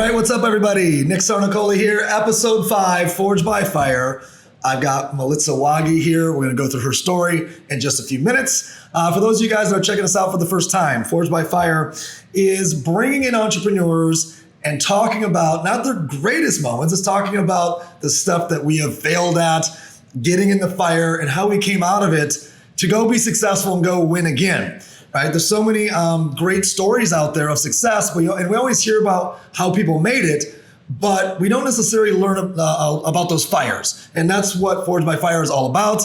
right, what's up, everybody? Nick Sarnicola here, episode 5, Forged by Fire. I've got Melitsa Waage here. We're going to go through her story in just a few minutes. For those of you guys that are checking us out for the first time, Forged by Fire is bringing in entrepreneurs and talking about not their greatest moments, it's talking about the stuff that we have failed at, getting in the fire, and how we came out of it to go be successful and go win again. Right? There's so many great stories out there of success, and we always hear about how people made it, but we don't necessarily learn about those fires. And that's what Forged by Fire is all about.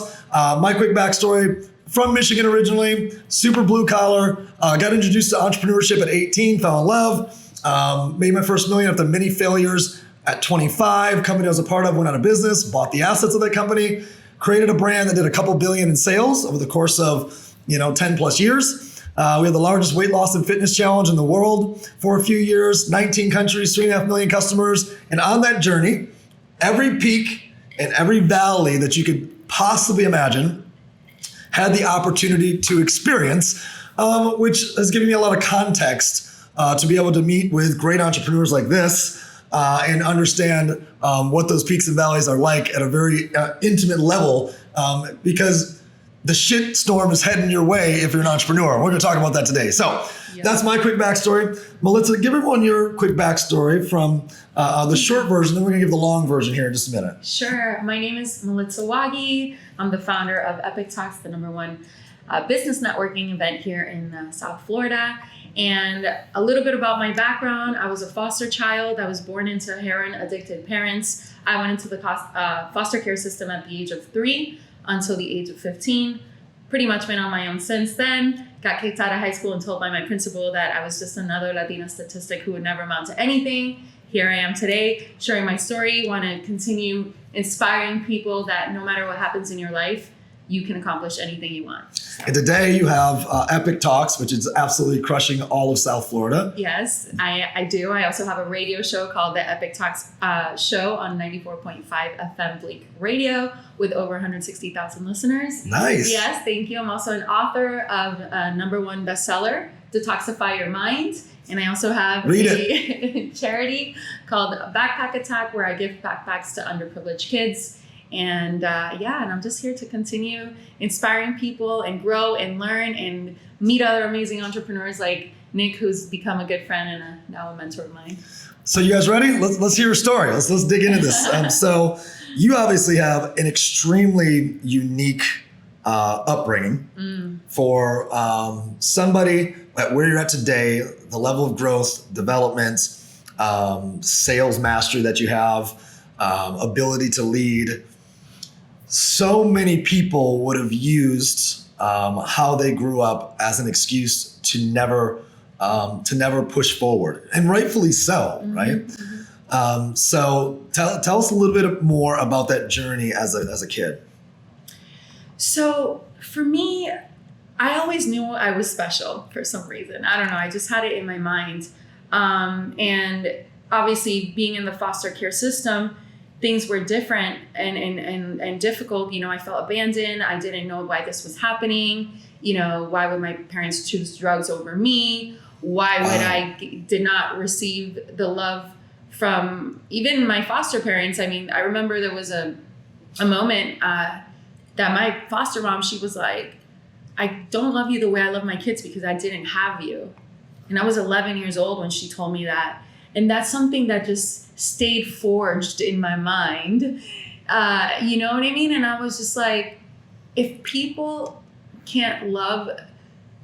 My quick backstory, from Michigan originally, super blue collar, got introduced to entrepreneurship at 18, fell in love, made my first million after many failures at 25. Company I was a part of went out of business, bought the assets of that company, created a brand that did a couple billion in sales over the course of 10 plus years. We had the largest weight loss and fitness challenge in the world for a few years, 19 countries, 3.5 million customers. And on that journey, every peak and every valley that you could possibly imagine had the opportunity to experience, which has given me a lot of context to be able to meet with great entrepreneurs like this and understand what those peaks and valleys are like at a very intimate level, because the shit storm is heading your way if you're an entrepreneur. We're going to talk about that today. So That's my quick backstory. Melitsa, give everyone your quick backstory from the short version, then we're going to give the long version here in just a minute. Sure. My name is Melitsa Waage. I'm the founder of Epic Talks, the #1 business networking event here in South Florida. And a little bit about my background. I was a foster child. I was born into heroin-addicted parents. I went into the foster care system at the age of 3 until the age of 15. Pretty much been on my own since then. Got kicked out of high school and told by my principal that I was just another Latina statistic who would never amount to anything. Here I am today, sharing my story. Want to continue inspiring people that no matter what happens in your life, you can accomplish anything you want. And today you have Epic Talks, which is absolutely crushing all of South Florida. Yes, I do. I also have a radio show called the Epic Talks Show on 94.5 FM Bleak Radio with over 160,000 listeners. Nice. Yes, thank you. I'm also an author of a #1 bestseller, Detoxify Your Mind. And I also have a charity called Backpack Attack, where I give backpacks to underprivileged kids. And and I'm just here to continue inspiring people and grow and learn and meet other amazing entrepreneurs like Nick, who's become a good friend and now a mentor of mine. So you guys ready? Let's hear your story. Let's dig into this. So you obviously have an extremely unique upbringing for somebody at where you're at today, the level of growth, development, sales mastery that you have, ability to lead. So many people would have used how they grew up as an excuse to never push forward, and rightfully so, right? So tell us a little bit more about that journey as a kid. So for me, I always knew I was special for some reason. I don't know. I just had it in my mind, and obviously being in the foster care system, things were different and difficult. I felt abandoned. I didn't know why this was happening. Why would my parents choose drugs over me? Why would I did not receive the love from even my foster parents? I mean, I remember there was a moment that my foster mom, she was like, I don't love you the way I love my kids because I didn't have you. And I was 11 years old when she told me that. And that's something that just stayed forged in my mind. You know what I mean? And I was just like, if people can't love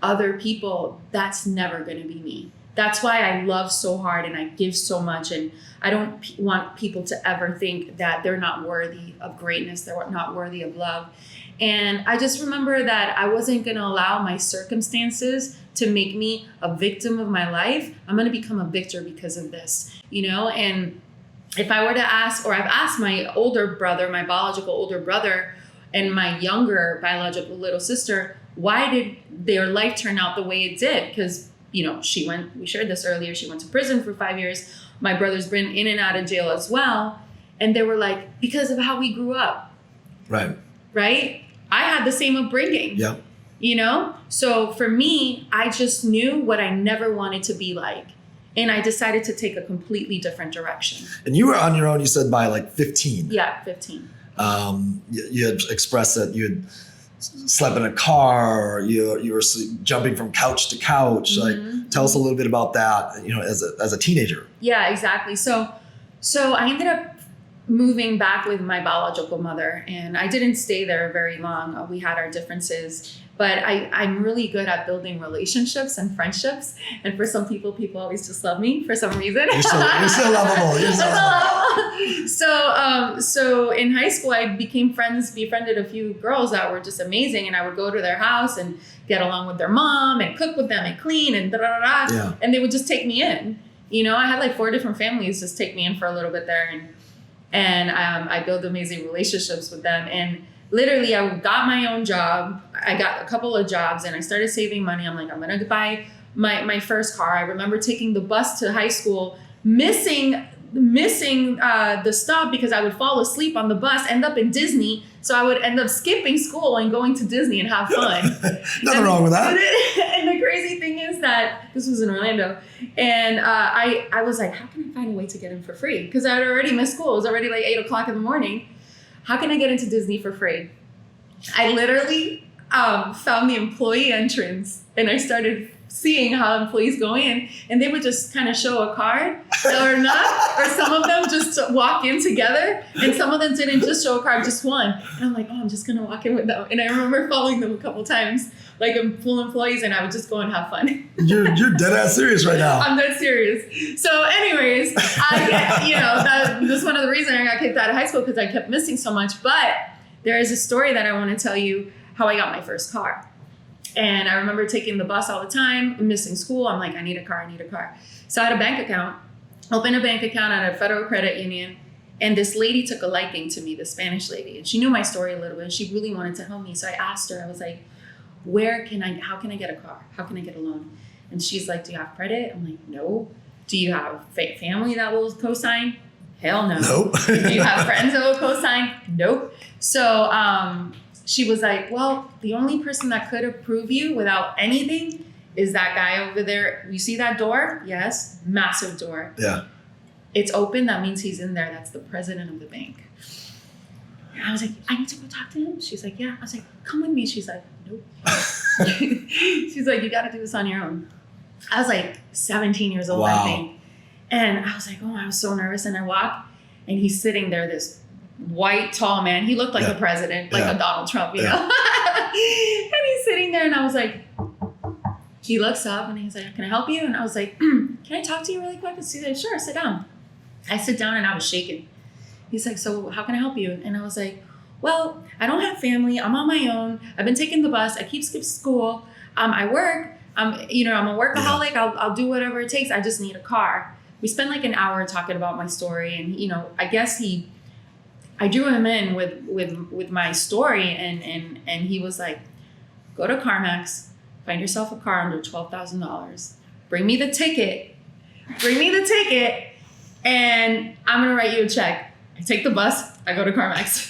other people, that's never going to be me. That's why I love so hard and I give so much. And I don't want people to ever think that they're not worthy of greatness. They're not worthy of love. And I just remember that I wasn't going to allow my circumstances to make me a victim of my life. I'm going to become a victor because of this, and if I were to ask, or I've asked my older brother, my biological older brother, and my younger biological little sister, why did their life turn out the way it did? Because, we shared this earlier, she went to prison for 5 years. My brother's been in and out of jail as well. And they were like, because of how we grew up. Right. I had the same upbringing. Yeah. So for me, I just knew what I never wanted to be like. And I decided to take a completely different direction. And you were on your own, you said, by like 15. Yeah, 15. You had expressed that you had slept in a car, you were jumping from couch to couch. Like, tell us a little bit about that, as a teenager. Yeah, exactly. So I ended up moving back with my biological mother, and I didn't stay there very long. We had our differences, but I'm really good at building relationships and friendships. And for some people always just love me for some reason. You're still lovable. You're still lovable. So in high school, I befriended a few girls that were just amazing, and I would go to their house and get along with their mom and cook with them and clean and Yeah. and they would just take me in. I had like 4 different families just take me in for a little bit there, and I built amazing relationships with them. And literally, I got my own job. I got a couple of jobs, and I started saving money. I'm like, I'm gonna buy my first car. I remember taking the bus to high school, missing the stop because I would fall asleep on the bus, end up in Disney. So I would end up skipping school and going to Disney and have fun. Nothing wrong with that. And the crazy thing is that this was in Orlando, and I was like, how can I find a way to get in for free? Because I had already missed school. It was already like 8:00 in the morning. How can I get into Disney for free? I literally found the employee entrance, and I started seeing how employees go in, and they would just kind of show a card or not, or some of them just walk in together, and some of them didn't just show a card, just one. And I'm like, oh, I'm just gonna walk in with them. And I remember following them a couple times, like full employees, and I would just go and have fun. You're dead ass serious right now. I'm dead serious. So anyways, that's one of the reasons I got kicked out of high school, because I kept missing so much. But there is a story that I want to tell you how I got my first car. And I remember taking the bus all the time, missing school. I'm like, I need a car. So I had a bank account, opened a bank account at a federal credit union. And this lady took a liking to me, the Spanish lady. And she knew my story a little bit. And she really wanted to help me. So I asked her, I was like, how can I get a car? How can I get a loan? And she's like, do you have credit? I'm like, no. Do you have family that will co-sign? Hell no. Nope. Do you have friends that will co-sign? Nope. So, she was like, well, the only person that could approve you without anything is that guy over there. You see that door? Yes. Massive door. Yeah. It's open. That means he's in there. That's the president of the bank. And I was like, I need to go talk to him. She's like, yeah. I was like, come with me. She's like, nope. She's like, you got to do this on your own. I was like 17 years old, wow. I think. And I was like, oh, I was so nervous. And I walked, and he's sitting there, this white, tall man. He looked like the president, like a Donald Trump, you know? And he's sitting there, and I was like, he looks up, and he's like, can I help you? And I was like, can I talk to you really quick? And she's like, sure, sit down. I sit down, and I was shaking. He's like, so how can I help you? And I was like, well, I don't have family. I'm on my own. I've been taking the bus. I keep skipping school. I work. I'm a workaholic. I'll do whatever it takes. I just need a car. We spent like an hour talking about my story, and I guess I drew him in with my story, and he was like, go to CarMax, find yourself a car under $12,000, bring me the ticket, and I'm gonna write you a check. I take the bus, I go to CarMax.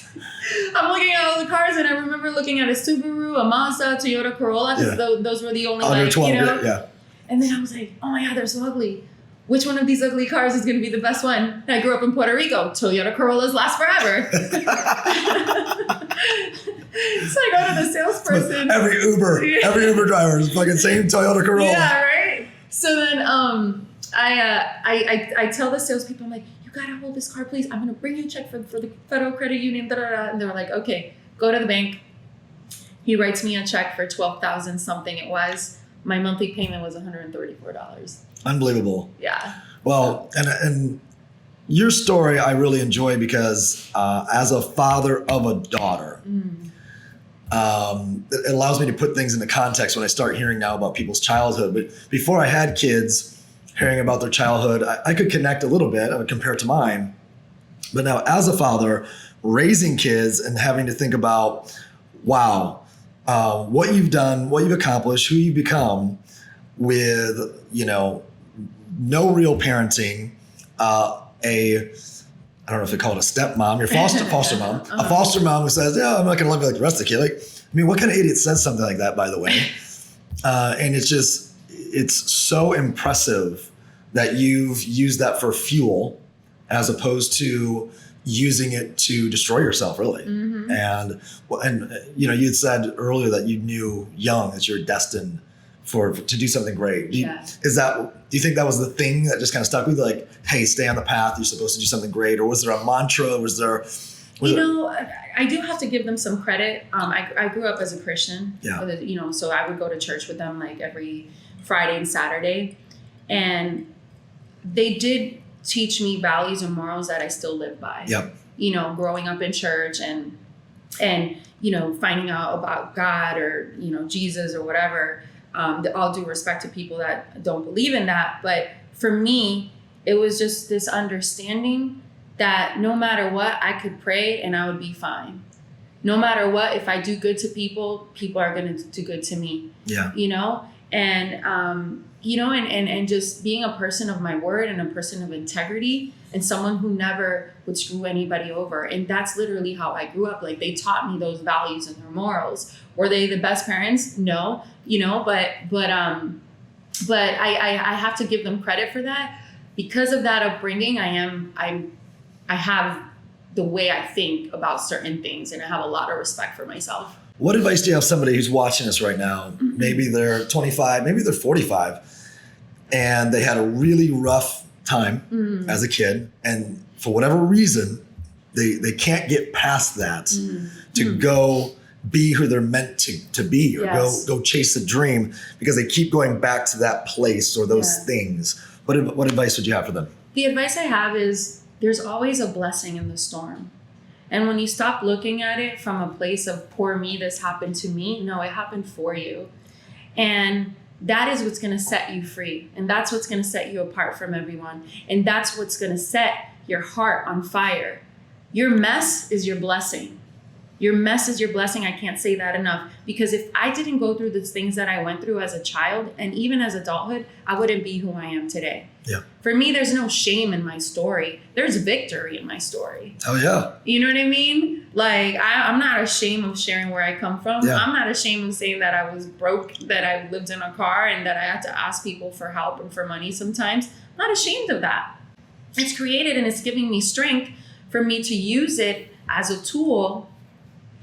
I'm looking at all the cars, and I remember looking at a Subaru, a Mazda, Toyota Corolla, because those were the only under 12, yeah. And then I was like, oh my God, they're so ugly. Which one of these ugly cars is going to be the best one? And I grew up in Puerto Rico. Toyota Corollas last forever. So I go to the salesperson. Every Uber driver is fucking same Toyota Corolla. Yeah, right? So then I tell the salespeople, I'm like, you got to hold this car, please. I'm going to bring you a check for the Federal Credit Union. And they were like, okay, go to the bank. He writes me a check for $12,000 something it was. My monthly payment was $134. Unbelievable. Yeah. Well, and your story I really enjoy because as a father of a daughter, it allows me to put things into context when I start hearing now about people's childhood. But before I had kids, hearing about their childhood, I could connect a little bit. I would compare it to mine. But now as a father, raising kids and having to think about, wow, what you've done, what you've accomplished, who you've become with, no real parenting, I don't know if they call it a stepmom, your foster mom, a foster mom who says, yeah, I'm not going to love you like the rest of the kid. Like, I mean, what kind of idiot says something like that, by the way? And it's so impressive that you've used that for fuel as opposed to using it to destroy yourself, really. Mm-hmm. And you know, you had said earlier that you knew young that you're destined to do something great. Do you think that was the thing that just kind of stuck with you? Like, hey, stay on the path. You're supposed to do something great. Or was there a mantra? I do have to give them some credit. I grew up as a Christian, you know, so I would go to church with them like every Friday and Saturday. And they did teach me values and morals that I still live by. Yep. You know, growing up in church and, you know, finding out about God or, you know, Jesus or whatever. All due respect to people that don't believe in that. But for me, it was just this understanding that no matter what, I could pray and I would be fine. No matter what, if I do good to people, people are going to do good to me. Yeah. You know, and, you know, and just being a person of my word and a person of integrity and someone who never would screw anybody over. And that's literally how I grew up. Like, they taught me those values and their morals. Were they the best parents? No, you know, but I have to give them credit for that. Because of that upbringing, I have the way I think about certain things, and I have a lot of respect for myself. What advice do you have somebody who's watching us right now? Mm-hmm. Maybe they're 25, maybe they're 45, and they had a really rough time as a kid, and for whatever reason, they can't get past that to go be who they're meant to be, or go chase a dream, because they keep going back to that place or those things. What advice would you have for them? The advice I have is there's always a blessing in the storm. And when you stop looking at it from a place of poor me, this happened to me, no, it happened for you. And that is what's going to set you free. And that's what's going to set you apart from everyone. And that's what's going to set your heart on fire. Your mess is your blessing. Your mess is your blessing. I can't say that enough. Because if I didn't go through the things that I went through as a child and even as adulthood, I wouldn't be who I am today. Yeah. For me, there's no shame in my story. There's victory in my story. Oh, yeah. You know what I mean? Like, I'm not ashamed of sharing where I come from. Yeah. I'm not ashamed of saying that I was broke, that I lived in a car, and that I had to ask people for help and for money sometimes. I'm not ashamed of that. It's created and it's giving me strength for me to use it as a tool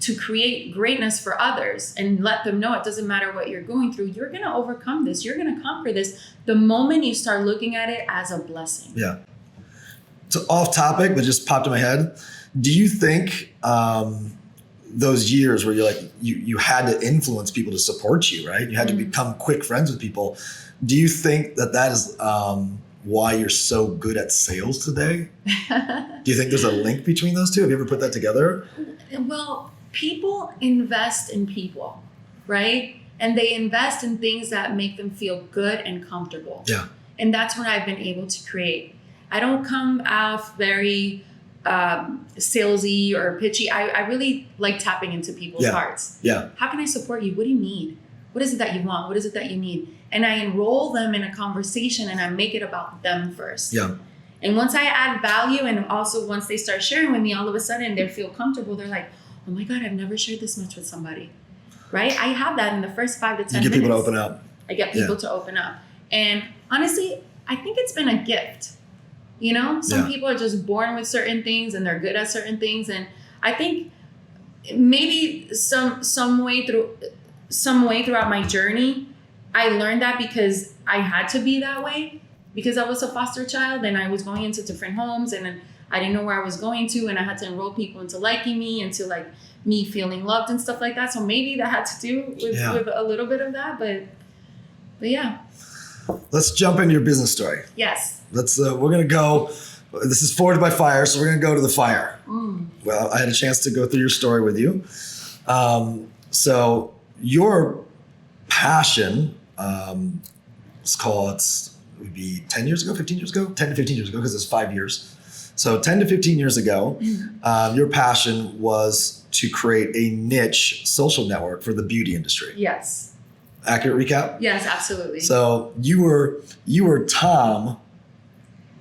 to create greatness for others and let them know it doesn't matter what you're going through. You're going to overcome this. You're going to conquer this the moment you start looking at it as a blessing. Yeah. So off topic, but just popped in my head. Do you think those years where you had to influence people to support you, right? You had to become quick friends with people. Do you think that is why you're so good at sales today? Do you think there's a link between those two? Have you ever put that together? Well, people invest in people, right? And they invest in things that make them feel good and comfortable. Yeah. And that's what I've been able to create. I don't come off very salesy or pitchy. I really like tapping into people's hearts. Yeah. How can I support you? What do you need? What is it that you want? What is it that you need? And I enroll them in a conversation and I make it about them first. Yeah. And once I add value, and also once they start sharing with me, all of a sudden they feel comfortable. They're like, oh my God, I've never shared this much with somebody, right? I have that in the first 5 to 10 minutes. You get people to open up. I get people to open up. And honestly, I think it's been a gift. You know, some people are just born with certain things and they're good at certain things. And I think maybe some way throughout my journey, I learned that because I had to be that way, because I was a foster child and I was going into different homes and I didn't know where I was going to, and I had to enroll people into liking me and to like me feeling loved and stuff like that. So maybe that had to do with a little bit of that, but yeah. Let's jump into your business story. Yes. We're going to go, this is Forged by Fire, so we're going to go to the fire. Well, I had a chance to go through your story with you. So your passion, it would be 10 years ago, 15 years ago, 10 to 15 years ago, because it's 5 years. So 10 to 15 years ago, your passion was to create a niche social network for the beauty industry. Yes. Accurate recap? Yes, absolutely. So you were Tom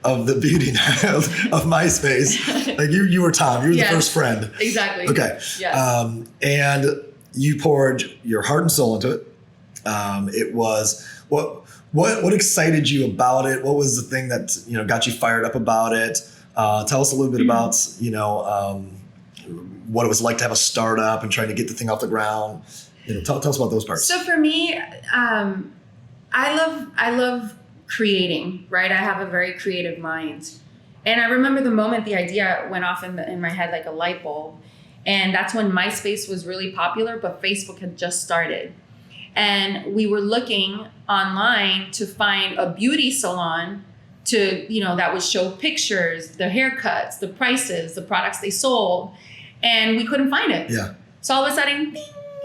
of the beauty of MySpace. Like you were Tom. You were the first friend. Exactly. Okay. Yes. And you poured your heart and soul into it. It was what excited you about it? What was the thing that got you fired up about it? Tell us a little bit about what it was like to have a startup and trying to get the thing off the ground. Tell us about those parts. So for me, I love creating, right? I have a very creative mind. And I remember the moment the idea went off in my head like a light bulb. And that's when MySpace was really popular, but Facebook had just started. And we were looking online to find a beauty salon that would show pictures, the haircuts, the prices, the products they sold. And we couldn't find it. Yeah. So all of a sudden, ding,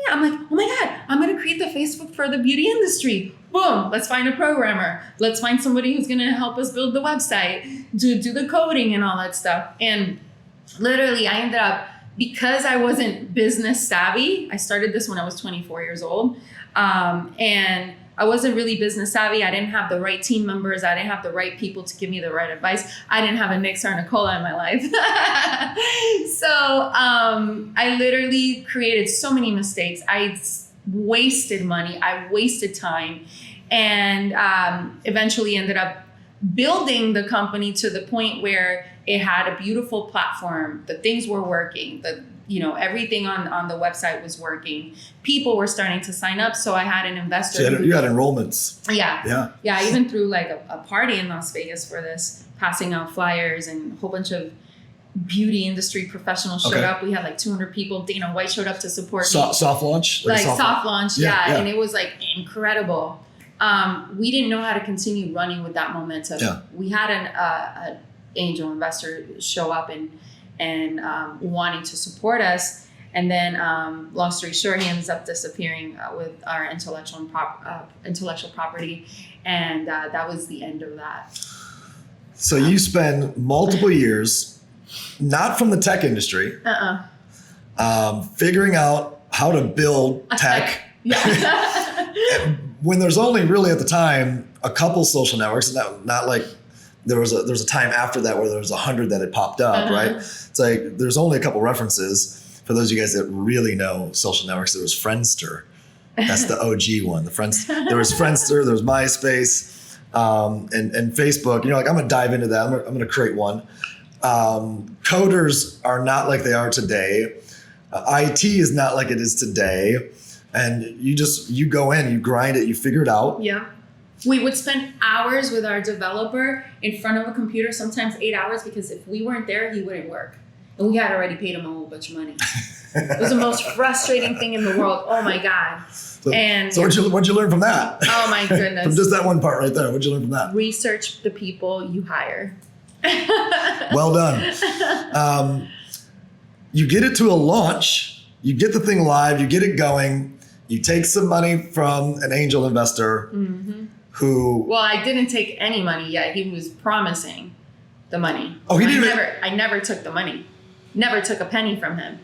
I'm like, oh my God, I'm going to create the Facebook for the beauty industry. Boom, let's find a programmer. Let's find somebody who's going to help us build the website, do the coding and all that stuff. And literally I ended up, because I wasn't business savvy, I started this when I was 24 years old. And I wasn't really business savvy. I didn't have the right team members. I didn't have the right people to give me the right advice. I didn't have a Nick Sarnicola in my life. So I literally created so many mistakes. I wasted money. I wasted time. And eventually ended up building the company to the point where it had a beautiful platform. The things were working. Everything on the website was working. People were starting to sign up. So I had an investor. So you had enrollments. Yeah. I even threw like a party in Las Vegas for this, passing out flyers, and a whole bunch of beauty industry professionals showed up. We had like 200 people. Dana White showed up to support me. Soft launch? Like soft launch, yeah. And it was like incredible. We didn't know how to continue running with that momentum. Yeah. We had an angel investor show up and wanting to support us. And then long story short, he ends up disappearing with our intellectual property. And that was the end of that. So you spend multiple years, not from the tech industry, figuring out how to build tech. Yeah. When there's only really at the time a couple social networks, not like there was a time after that where there was 100 that had popped up, right? It's like there's only a couple references. For those of you guys that really know social networks, there was Friendster. That's the OG one. There was Friendster, there was MySpace, and Facebook. I'm gonna dive into that. I'm gonna create one. Coders are not like they are today. IT is not like it is today. And you go in, you grind it, you figure it out. Yeah. We would spend hours with our developer in front of a computer, sometimes 8 hours, because if we weren't there, he wouldn't work. And we had already paid him a whole bunch of money. It was the most frustrating thing in the world. Oh my God. So what'd you learn from that? Oh my goodness. From just that one part right there. What'd you learn from that? Research the people you hire. Well done. You get it to a launch, you get the thing live, you get it going. You take some money from an angel investor who... Well, I didn't take any money yet. He was promising the money. Oh, he didn't... I never took the money. Never took a penny from him.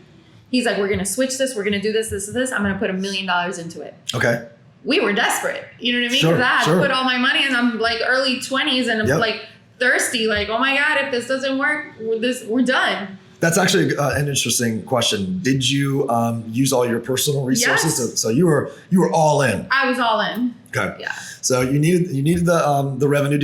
He's like, we're going to switch this. We're going to do this, this, and this. I'm going to put $1 million into it. Okay. We were desperate. You know what I mean? Sure, because I had to put all my money in. I'm like early 20s and I'm like thirsty. Like, oh my God, if this doesn't work, we're done. That's actually an interesting question. Did you use all your personal resources? Yes. So you were all in. I was all in. Okay. Yeah. So you needed the revenue.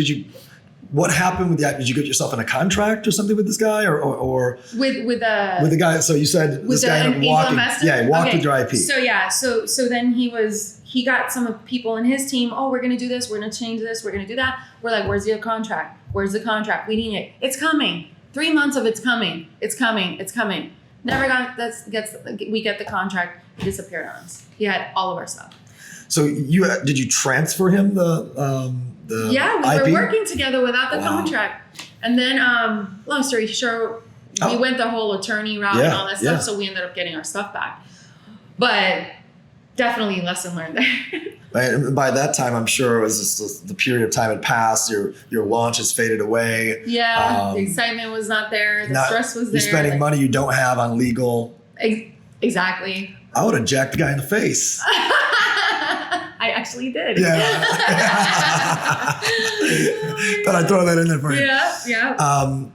What happened with that? Did you get yourself in a contract or something with this guy, or with the guy? So you said this guy ended up walking. Yeah, he walked with your IP. So then he got some people in his team. Oh, we're gonna do this. We're gonna change this. We're gonna do that. We're like, where's your contract? Where's the contract? We need it. It's coming. 3 months of it's coming. It's coming. It's coming. Never got we get the contract. He disappeared on us. He had all of our stuff. So did you transfer him the we IP? were working together without the contract. And then long story short, we went the whole attorney route and all that stuff. So we ended up getting our stuff back. But definitely lesson learned there. And by that time, I'm sure it was just the period of time had passed. Your launch has faded away. Yeah, the excitement was not there. The stress was there. You're spending money you don't have on legal. Exactly. I would have jacked the guy in the face. I actually did. Yeah. Thought I'd throw that in there for you. Yeah.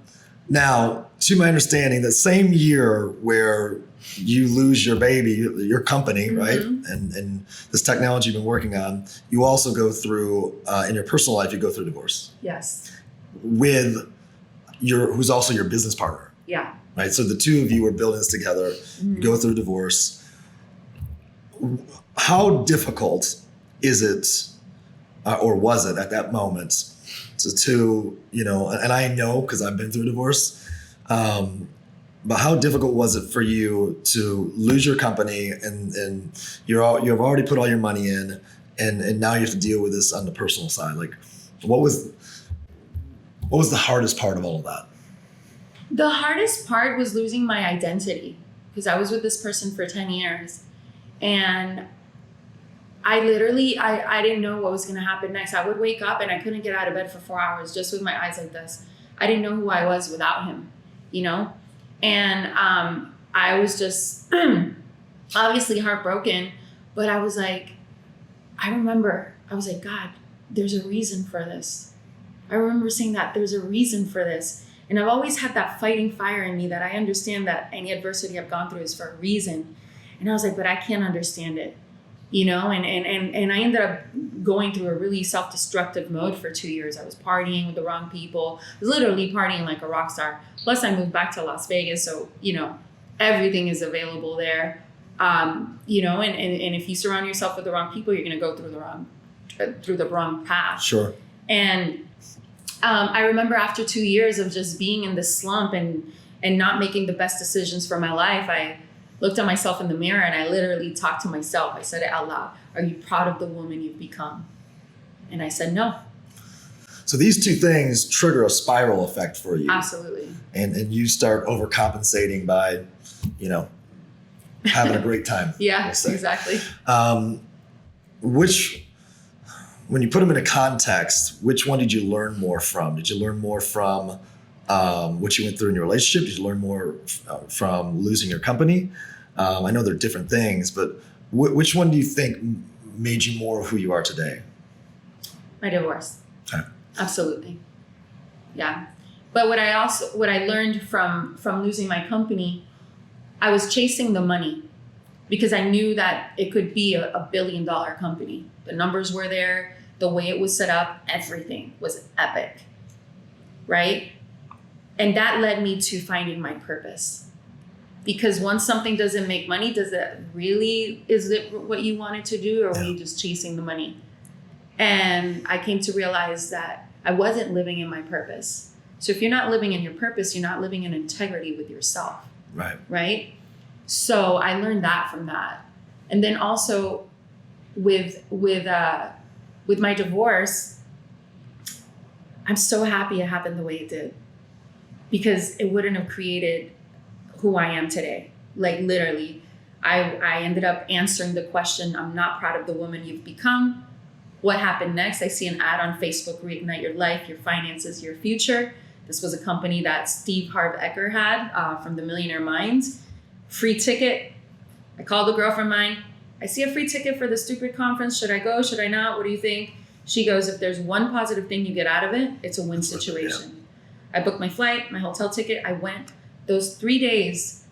Now, to my understanding, the same year where you lose your baby, your company, right? And this technology you've been working on, you also go through, in your personal life, you go through divorce. Yes. With who's also your business partner. Yeah. Right? So the two of you were building this together, you go through divorce. How difficult is it, or was it at that moment to and I know because I've been through divorce, but how difficult was it for you to lose your company and you have already put all your money in and now you have to deal with this on the personal side? Like, what was the hardest part of all of that? The hardest part was losing my identity, because I was with this person for 10 years and I didn't know what was going to happen next. I would wake up and I couldn't get out of bed for 4 hours just with my eyes like this. I didn't know who I was without him, And I was just obviously heartbroken, but I was like, God, there's a reason for this. I remember saying that there's a reason for this. And I've always had that fighting fire in me that I understand that any adversity I've gone through is for a reason. And I was like, but I can't understand it. And I ended up going through a really self-destructive mode for 2 years. I was partying with the wrong people. I was literally partying like a rock star. Plus I moved back to Las Vegas. So, everything is available there. And if you surround yourself with the wrong people, you're going to go through the wrong path. Sure. And I remember after 2 years of just being in this slump and not making the best decisions for my life, I looked at myself in the mirror and I literally talked to myself. I said it out loud. Are you proud of the woman you've become? And I said, no. So these two things trigger a spiral effect for you. Absolutely. And you start overcompensating by, having a great time. Yeah, exactly. When you put them into context, which one did you learn more from? Did you learn more from what you went through in your relationship? Did you learn more from losing your company? I know they're different things, but which one do you think made you more of who you are today? My divorce. Okay. Absolutely. Yeah. But what I learned from losing my company, I was chasing the money because I knew that it could be a $1 billion company. The numbers were there. The way it was set up, everything was epic. Right? And that led me to finding my purpose. Because once something doesn't make money, is it what you wanted to do, or were you just chasing the money? And I came to realize that I wasn't living in my purpose. So if you're not living in your purpose, you're not living in integrity with yourself. Right. Right? So I learned that from that. And then also with my divorce, I'm so happy it happened the way it did, because it wouldn't have created who I am today. Like literally, I ended up answering the question, I'm not proud of the woman you've become. What happened next? I see an ad on Facebook, Reignite Your Life, Your Finances, Your Future. This was a company that Steve Harv Eker had from the Millionaire Minds. Free ticket. I called a girlfriend of mine. I see a free ticket for the stupid conference. Should I go? Should I not? What do you think? She goes, if there's one positive thing you get out of it, it's a win situation. Yeah. I booked my flight, my hotel ticket. I went. Those 3 days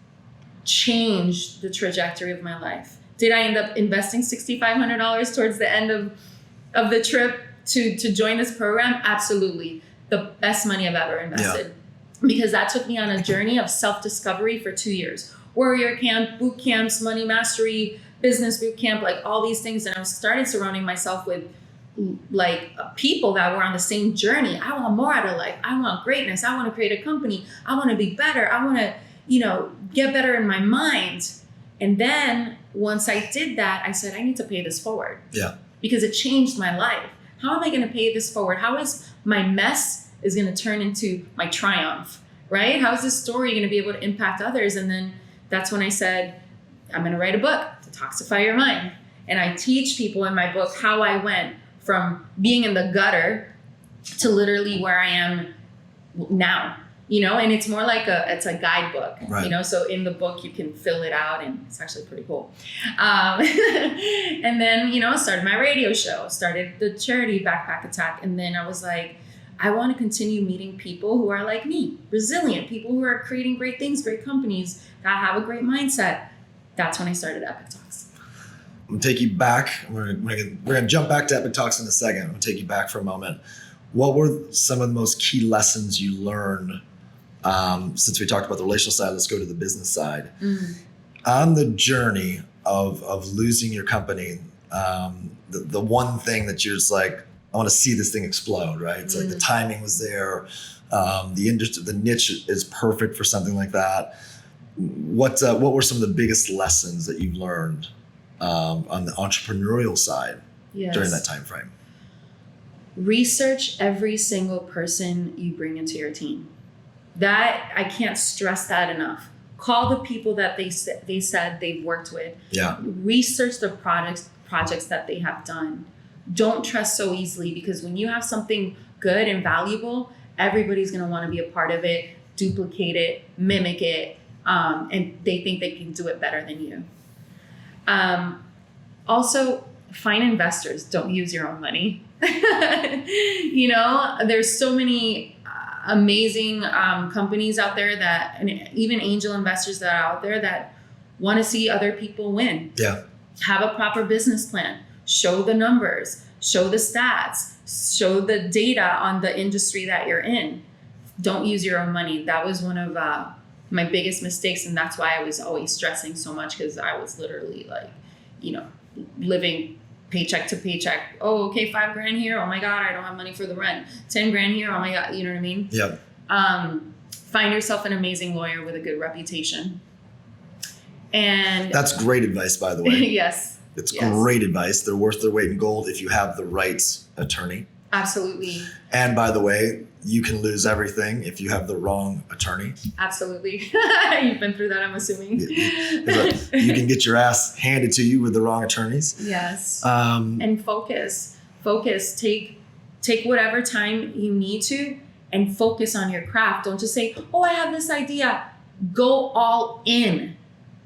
changed the trajectory of my life. Did I end up investing $6,500 towards the end of the trip to join this program? Absolutely. The best money I've ever invested. Yeah. Because that took me on a journey of self-discovery for 2 years. Warrior camp, boot camps, money mastery, business boot camp, like all these things. And I started surrounding myself with like people that were on the same journey. I want more out of life. I want greatness. I want to create a company. I want to be better. I want to, get better in my mind. And then once I did that, I said, I need to pay this forward. Yeah. Because it changed my life. How am I going to pay this forward? How is my mess is going to turn into my triumph, right? How is this story going to be able to impact others? And then that's when I said, I'm going to write a book to toxify your mind. And I teach people in my book how I went from being in the gutter to literally where I am now, and it's more like it's a guidebook, right. So in the book you can fill it out and it's actually pretty cool. And then, started my radio show, started the charity Backpack Attack. And then I was like, I want to continue meeting people who are like me, resilient, people who are creating great things, great companies that have a great mindset. That's when I started Epic Talks. I'm going to take you back. We're going to jump back to Epic Talks in a second. I'm going to take you back for a moment. What were some of the most key lessons you learned since we talked about the relational side? Let's go to the business side. On the journey of losing your company, the one thing that you're just like, I want to see this thing explode, right? It's like the timing was there. The industry, the niche is perfect for something like that. What were some of the biggest lessons that you've learned on the entrepreneurial side during that time frame? Research every single person you bring into your team. That, I can't stress that enough. Call the people that they said they've worked with. Yeah. Research the projects that they have done. Don't trust so easily, because when you have something good and valuable, everybody's going to want to be a part of it, duplicate it, mimic it, and they think they can do it better than you. Also, find investors. Don't use your own money. There's so many amazing companies out there that, and even angel investors that are out there that want to see other people win. Yeah. Have a proper business plan. Show the numbers, show the stats, show the data on the industry that you're in. Don't use your own money. That was one of my biggest mistakes. And that's why I was always stressing so much, because I was literally like, living paycheck to paycheck. Oh, okay, $5,000 here. Oh my God, I don't have money for the rent. $10,000 here. Oh my God, you know what I mean? Yeah. Find yourself an amazing lawyer with a good reputation. And that's great advice, by the way. Yes. It's great advice. They're worth their weight in gold if you have the right attorney. Absolutely. And by the way, you can lose everything if you have the wrong attorney. Absolutely. You've been through that, I'm assuming. You can get your ass handed to you with the wrong attorneys. Yes. And focus. Take whatever time you need to and focus on your craft. Don't just say, oh, I have this idea. Go all in.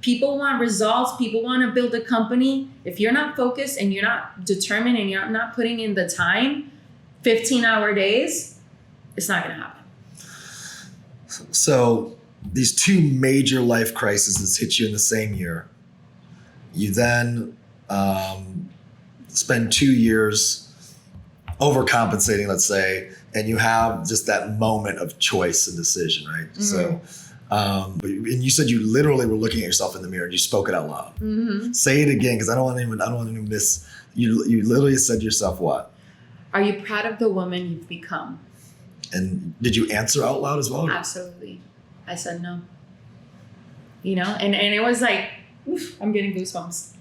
People want results. People want to build a company. If you're not focused and you're not determined and you're not putting in the time, 15-hour days, it's not going to happen. So these two major life crises hit you in the same year. You then spend 2 years overcompensating, let's say, and you have just that moment of choice and decision, right? Mm-hmm. So, and you said you literally were looking at yourself in the mirror and you spoke it out loud. Mm-hmm. Say it again, because I don't want to miss. You literally said to yourself what? Are you proud of the woman you've become? And did you answer out loud as well? Absolutely. I said no. And it was like, oof, I'm getting goosebumps.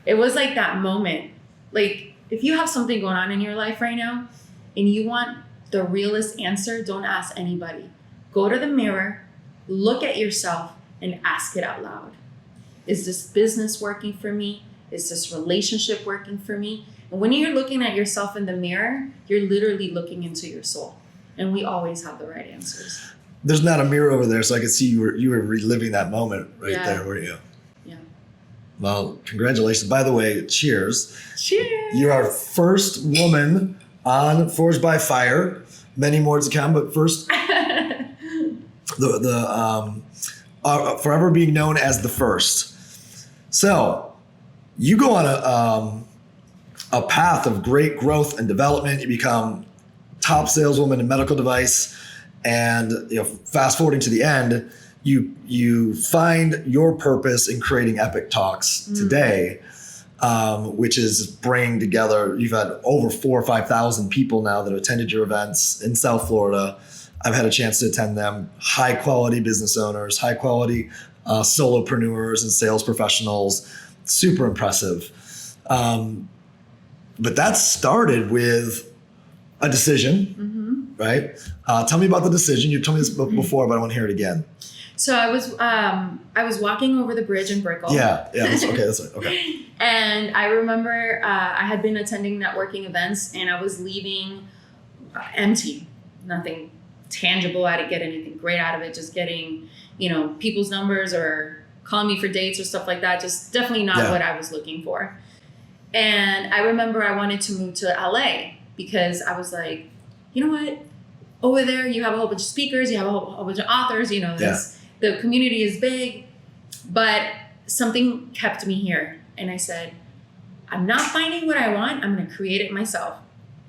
It was like that moment. Like, if you have something going on in your life right now and you want the realest answer, don't ask anybody. Go to the mirror, look at yourself, and ask it out loud. Is this business working for me? Is this relationship working for me? And when you're looking at yourself in the mirror, you're literally looking into your soul. And we always have the right answers. There's not a mirror over there, so I could see you were reliving that moment there, weren't you? Yeah. Well, congratulations. By the way, cheers. Cheers. You're our first woman on Forged by Fire. Many more to come, but first, forever being known as the first. So, you go on a path of great growth and development. You become top saleswoman in medical device, and fast forwarding to the end, you find your purpose in creating Epic Talks today, which is bringing together. You've had over 4,000 or 5,000 people now that have attended your events in South Florida. I've had a chance to attend them. High quality business owners, high quality solopreneurs and sales professionals. Super impressive. But that started with a decision, right? Tell me about the decision. You told me this before, but I want to hear it again. So I was walking over the bridge in Brickell. Yeah. That's right. Okay. And I remember I had been attending networking events, and I was leaving empty, nothing tangible. I didn't get anything great out of it. Just getting, people's numbers or calling me for dates or stuff like that. Just definitely not what I was looking for. And I remember I wanted to move to LA because I was like, you know what? over there you have a whole bunch of speakers, you have a whole bunch of authors, you know, the community is big, but something kept me here. And I said, I'm not finding what I want. I'm going to create it myself.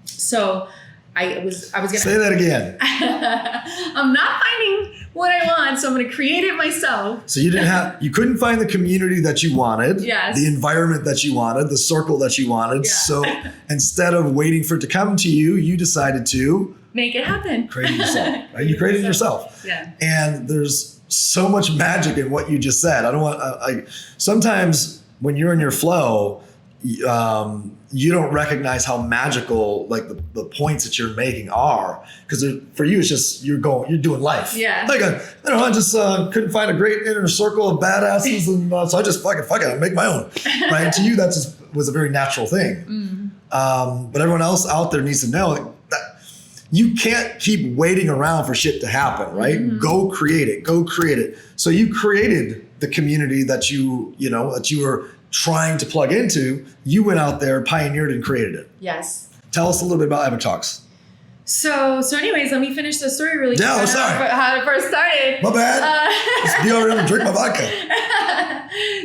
So I was going to say that again. I'm not finding what I want, so I'm going to create it myself. So you couldn't find the community that you wanted, yes. the environment that you wanted, the circle that you wanted. Yeah. So instead of waiting for it to come to you, you decided to make it happen. Create it yourself. Right? You created it yourself. Yeah. And there's so much magic in what you just said. I don't want. Sometimes when you're in your flow, you don't recognize how magical like the points that you're making are, because for you it's just you're doing life. Yeah. Like I just couldn't find a great inner circle of badasses, and so I just fuck it, I make my own. Right. And to you that just was a very natural thing. But everyone else out there needs to know that you can't keep waiting around for shit to happen. Right. Mm-hmm. Go create it. So you created the community that you were trying to plug into. You went out there, pioneered, and created it. Yes. Tell us a little bit about Epic Talks. So anyways, let me finish the story really quick. Yeah, I'm sorry. How it first started. My bad. Just be over here and drink my vodka.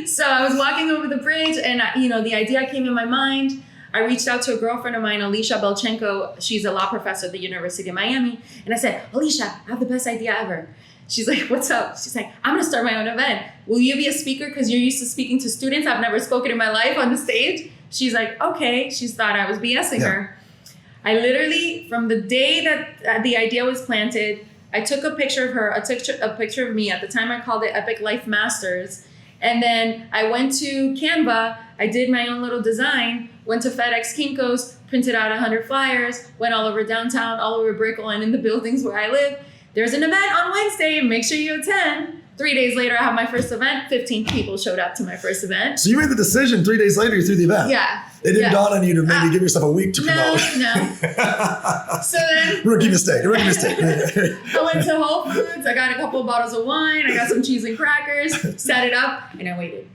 So I was walking over the bridge, and the idea came in my mind. I reached out to a girlfriend of mine, Alicia Belchenko. She's a law professor at the University of Miami. And I said, Alicia, I have the best idea ever. She's like, what's up? She's like, I'm going to start my own event. Will you be a speaker? Because you're used to speaking to students. I've never spoken in my life on the stage. She's like, okay. She thought I was BSing her. I literally, from the day that the idea was planted, I took a picture of her, a picture of me. At the time, I called it Epic Life Masters. And then I went to Canva. I did my own little design, went to FedEx Kinko's, printed out 100 flyers, went all over downtown, all over Brickell, and in the buildings where I live. There's an event on Wednesday. Make sure you attend. 3 days later, I have my first event. 15 people showed up to my first event. So you made the decision 3 days later, you threw the event. Yeah. It didn't dawn on you to maybe give yourself a week to promote. No. So then... Rookie mistake. I went to Whole Foods. I got a couple of bottles of wine. I got some cheese and crackers. Set it up, and I waited.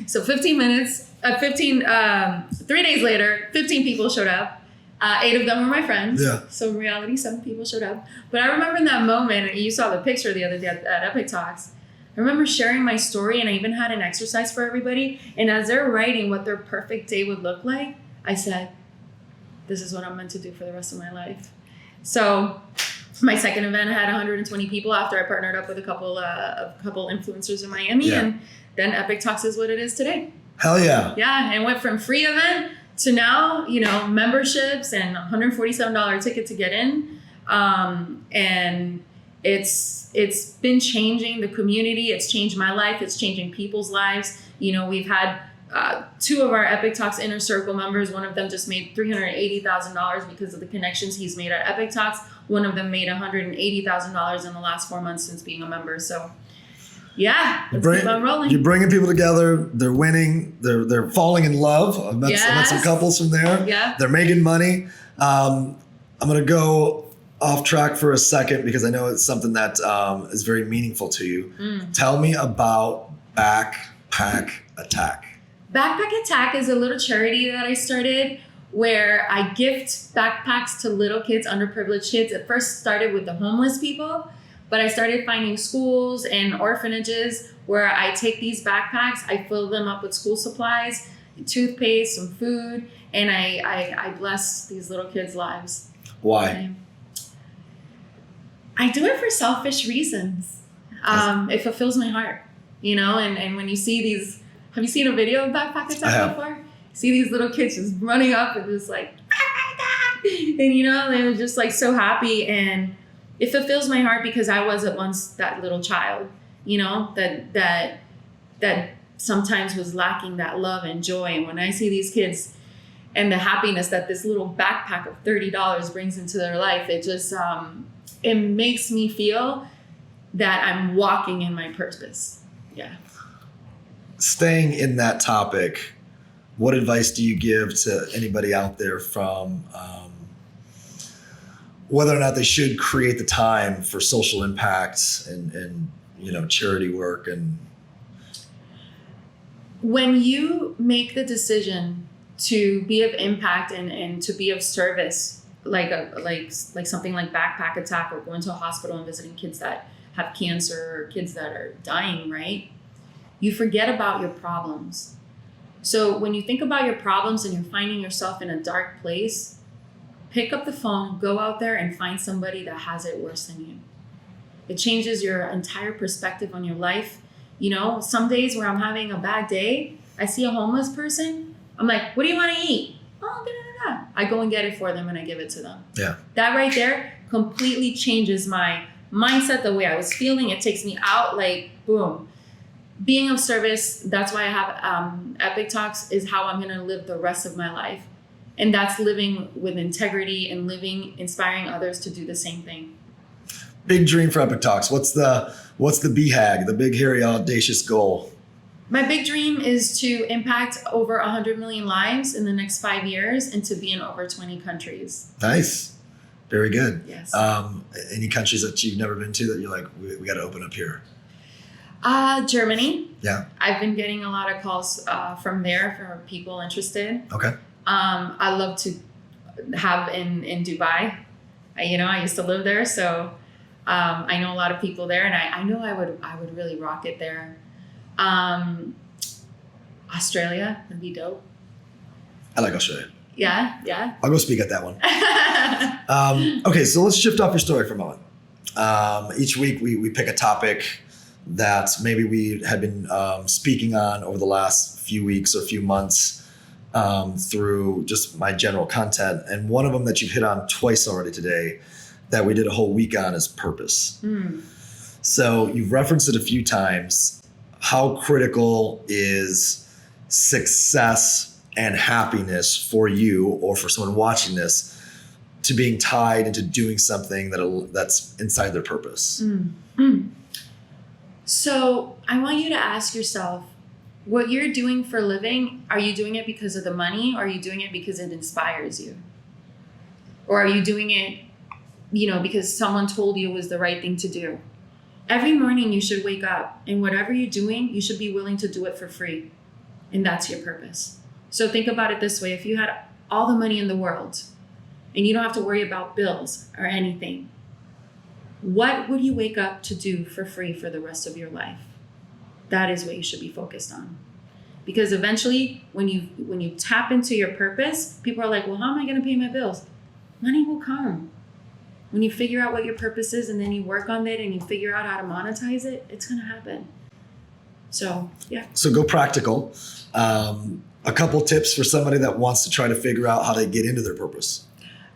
So 15 minutes, 3 days later, 15 people showed up. 8 of them were my friends. Yeah. So in reality, 7 people showed up. But I remember in that moment, you saw the picture the other day at Epic Talks. I remember sharing my story, and I even had an exercise for everybody. And as they're writing what their perfect day would look like, I said, this is what I'm meant to do for the rest of my life. So my second event had 120 people after I partnered up with a couple influencers in Miami. Yeah. And then Epic Talks is what it is today. Hell yeah. Yeah. And it went from free event to now, memberships and $147 ticket to get in. And it's been changing the community. It's changed my life. It's changing people's lives. We've had 2 of our Epic Talks Inner Circle members. One of them just made $380,000 because of the connections he's made at Epic Talks. One of them made $180,000 in the last 4 months since being a member. So yeah, let's keep on rolling. You're bringing people together. They're winning. They're falling in love. I met some couples from there. Yeah. They're making money. I'm going to go off track for a second because I know it's something that is very meaningful to you. Tell me about Backpack Attack. Backpack Attack is a little charity that I started where I gift backpacks to little kids, underprivileged kids. It first started with the homeless people. But I started finding schools and orphanages where I take these backpacks, I fill them up with school supplies, toothpaste, some food, and I bless these little kids' lives. Why? I do it for selfish reasons. It fulfills my heart, and when you see these, have you seen a video of Backpack Attack before? See these little kids just running up and just like, and they're just like so happy, and it fulfills my heart because I was at once that little child, that sometimes was lacking that love and joy. And when I see these kids and the happiness that this little backpack of $30 brings into their life, it just, it makes me feel that I'm walking in my purpose. Yeah. Staying in that topic, what advice do you give to anybody out there from, whether or not they should create the time for social impacts and charity work? And when you make the decision to be of impact and to be of service like something like backpack attack or going to a hospital and visiting kids that have cancer or kids that are dying, right? You forget about your problems. So when you think about your problems and you're finding yourself in a dark place, pick up the phone, go out there and find somebody that has it worse than you. It changes your entire perspective on your life. You know, some days where I'm having a bad day, I see a homeless person, I'm like, what do you want to eat? Oh, da, da, da, da. I go and get it for them and I give it to them. Yeah. That right there completely changes my mindset, the way I was feeling. It takes me out, like, boom. Being of service, that's why I have Epic Talks, is how I'm going to live the rest of my life. And that's living with integrity and inspiring others to do the same thing. Big dream for Epic Talks. What's the BHAG, the big, hairy, audacious goal? My big dream is to impact over 100 million lives in the next 5 years and to be in over 20 countries. Nice. Very good. Yes. Any countries that you've never been to that you're like, we got to open up here? Germany. Yeah. I've been getting a lot of calls from there for people interested. Okay. I love to have in Dubai. I used to live there, so I know a lot of people there, and I know I would really rock it there. Australia would be dope. I like Australia. Yeah. I'll go speak at that one. Okay, so let's shift off your story for a moment. Each week we pick a topic that maybe we had been speaking on over the last few weeks or few months through just my general content. And one of them that you've hit on twice already today that we did a whole week on is purpose. So you've referenced it a few times. How critical is success and happiness for you or for someone watching this to being tied into doing something that's inside their purpose? So I want you to ask yourself, what you're doing for a living, are you doing it because of the money, or are you doing it because it inspires you? Or are you doing it, because someone told you it was the right thing to do? Every morning you should wake up, and whatever you're doing, you should be willing to do it for free. And that's your purpose. So think about it this way. If you had all the money in the world and you don't have to worry about bills or anything, what would you wake up to do for free for the rest of your life? That is what you should be focused on. Because eventually, when you tap into your purpose, people are like, well, how am I going to pay my bills? Money will come. When you figure out what your purpose is and then you work on it and you figure out how to monetize it, it's going to happen. So, yeah. So go practical. A couple tips for somebody that wants to try to figure out how to get into their purpose.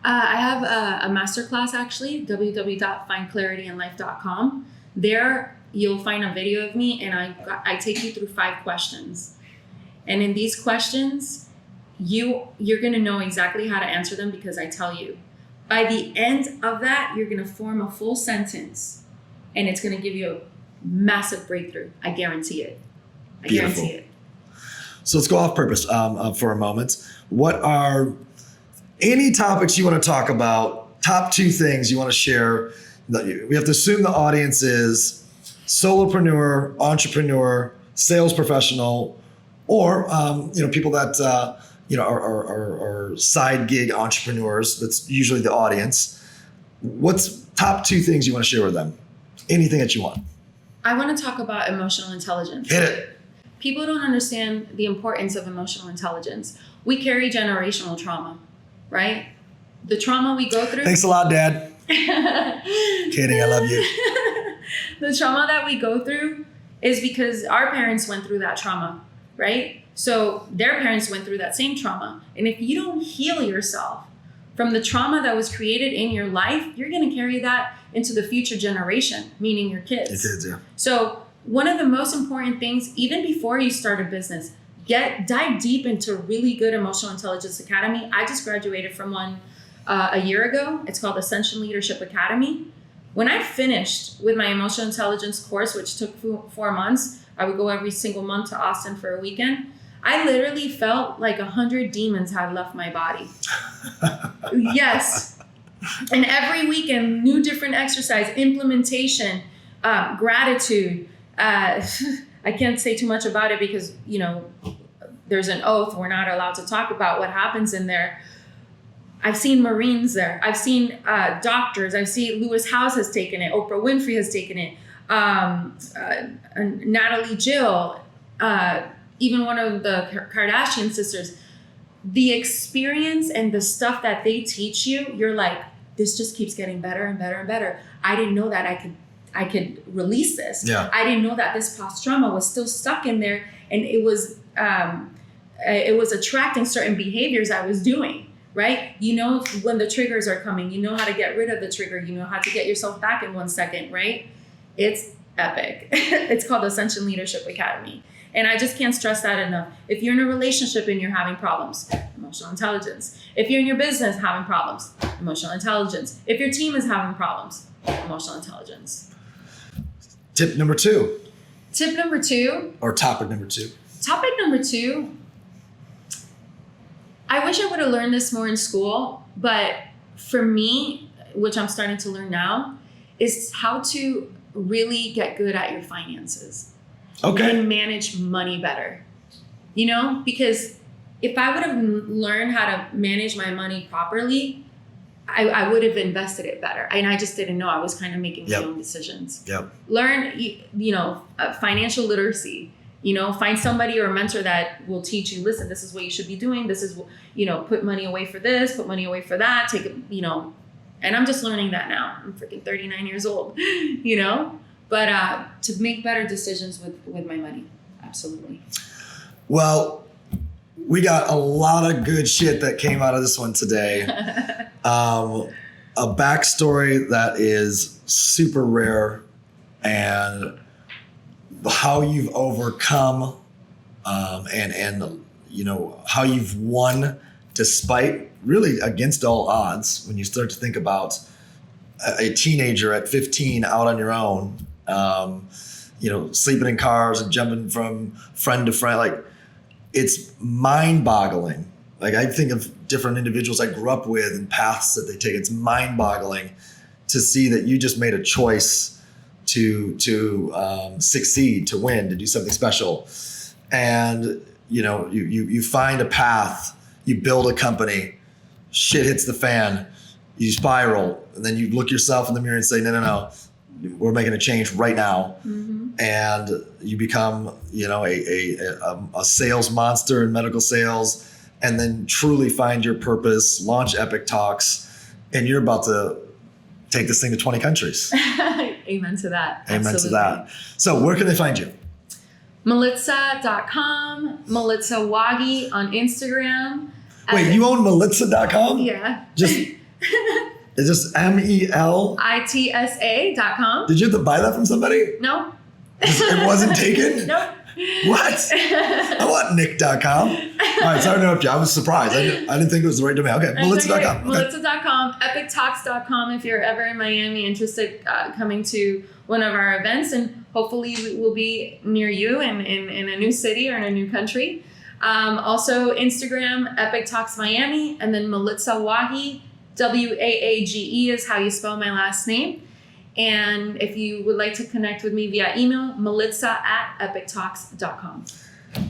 I have a masterclass, actually, www.findclarityinlife.com. There, you'll find a video of me, and I take you through 5 questions. And in these questions, you're going to know exactly how to answer them because I tell you. By the end of that, you're going to form a full sentence, and it's going to give you a massive breakthrough. I guarantee it. Beautiful. Guarantee it. So let's go off purpose for a moment. What are any topics you want to talk about? Top 2 things you want to share. We have to assume the audience is solopreneur, entrepreneur, sales professional, or people that are side gig entrepreneurs. That's usually the audience. What's top 2 things you want to share with them? Anything that you want. I want to talk about emotional intelligence. Hit it. People don't understand the importance of emotional intelligence. We carry generational trauma, right? The trauma we go through. Thanks a lot, Dad. Kidding, I love you. The trauma that we go through is because our parents went through that trauma, right? So their parents went through that same trauma. And if you don't heal yourself from the trauma that was created in your life, you're going to carry that into the future generation, meaning your kids. Your kids, yeah. So one of the most important things, even before you start a business, dive deep into really good Emotional Intelligence Academy. I just graduated from one a year ago. It's called Ascension Leadership Academy. When I finished with my Emotional Intelligence course, which took 4 months, I would go every single month to Austin for a weekend. I literally felt like 100 demons had left my body. Yes. And every weekend, new different exercise, implementation, gratitude. I can't say too much about it because, there's an oath. We're not allowed to talk about what happens in there. I've seen Marines there. I've seen doctors. I've seen Lewis Howes has taken it. Oprah Winfrey has taken it. Natalie Jill, even one of the Kardashian sisters. The experience and the stuff that they teach you, you're like, this just keeps getting better and better and better. I didn't know that I could release this. Yeah. I didn't know that this past trauma was still stuck in there, and it was attracting certain behaviors I was doing. Right? You know when the triggers are coming. You know how to get rid of the trigger. You know how to get yourself back in 1 second. Right? It's epic. It's called Ascension Leadership Academy. And I just can't stress that enough. If you're in a relationship and you're having problems, emotional intelligence. If you're in your business having problems, emotional intelligence. If your team is having problems, emotional intelligence. Tip number 2. Tip number 2. Or topic number 2. Topic number 2. I wish I would have learned this more in school, but for me, which I'm starting to learn now, is how to really get good at your finances. Okay. And manage money better. You know, because if I would have learned how to manage my money properly, I would have invested it better. And I just didn't know. I was kind of making my own decisions. Yep. Learn, financial literacy. Find somebody or a mentor that will teach you, listen, this is what you should be doing. This is, put money away for this, put money away for that, and I'm just learning that now. I'm freaking 39 years old, but to make better decisions with my money. Absolutely. Well, we got a lot of good shit that came out of this one today. A backstory that is super rare, and how you've overcome and how you've won despite really against all odds. When you start to think about a teenager at 15 out on your own, sleeping in cars and jumping from friend to friend, like it's mind-boggling. Like I think of different individuals I grew up with and paths that they take. It's mind-boggling to see that you just made a choice to succeed, to win, to do something special. And, you find a path, you build a company, shit hits the fan, you spiral, and then you look yourself in the mirror and say, no, we're making a change right now. Mm-hmm. And you become, a sales monster in medical sales, and then truly find your purpose, launch Epic Talks, and you're about to take this thing to 20 countries. Amen to that. Amen Absolutely. to that. So where can they find you? Melitsa.com, Melitsa Waage on Instagram. Wait, you own Melitsa.com? Yeah. It's just MEL? ITSA.com. Did you have to buy that from somebody? No. It wasn't taken? Nope. What? I want Nick.com. All right, sorry to interrupt you. I was surprised. I didn't think it was the right domain. Okay, Melitsa.com. Okay. Melitsa.com, epictalks.com if you're ever in Miami interested coming to one of our events, and hopefully we'll be near you in a new city or in a new country. Also Instagram, Epic Talks Miami, and then Melitsa Waage, Waage is how you spell my last name. And if you would like to connect with me via email, melitsa@epictalks.com.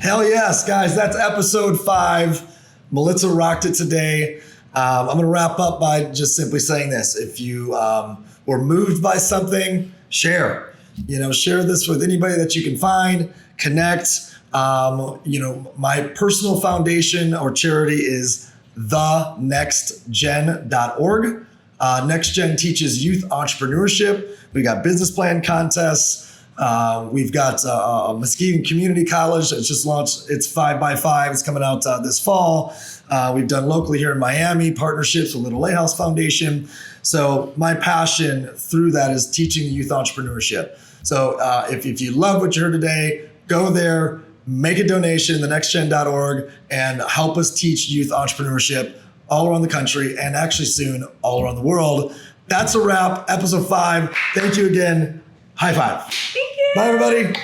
Hell yes, guys. That's episode 5. Melitsa rocked it today. I'm going to wrap up by just simply saying this. If you were moved by something, share. Share this with anybody that you can find. Connect. My personal foundation or charity is thenextgen.org. NextGen teaches youth entrepreneurship. We got business plan contests. We've got Muskegon Community College that's just launched its 5x5. It's coming out this fall. We've done locally here in Miami partnerships with Little Lighthouse Foundation. So my passion through that is teaching youth entrepreneurship. So if you love what you heard today, go there, make a donation, thenextgen.org, and help us teach youth entrepreneurship all around the country, and actually soon all around the world. That's a wrap. Episode 5. Thank you again. High five. Thank you. Bye, everybody.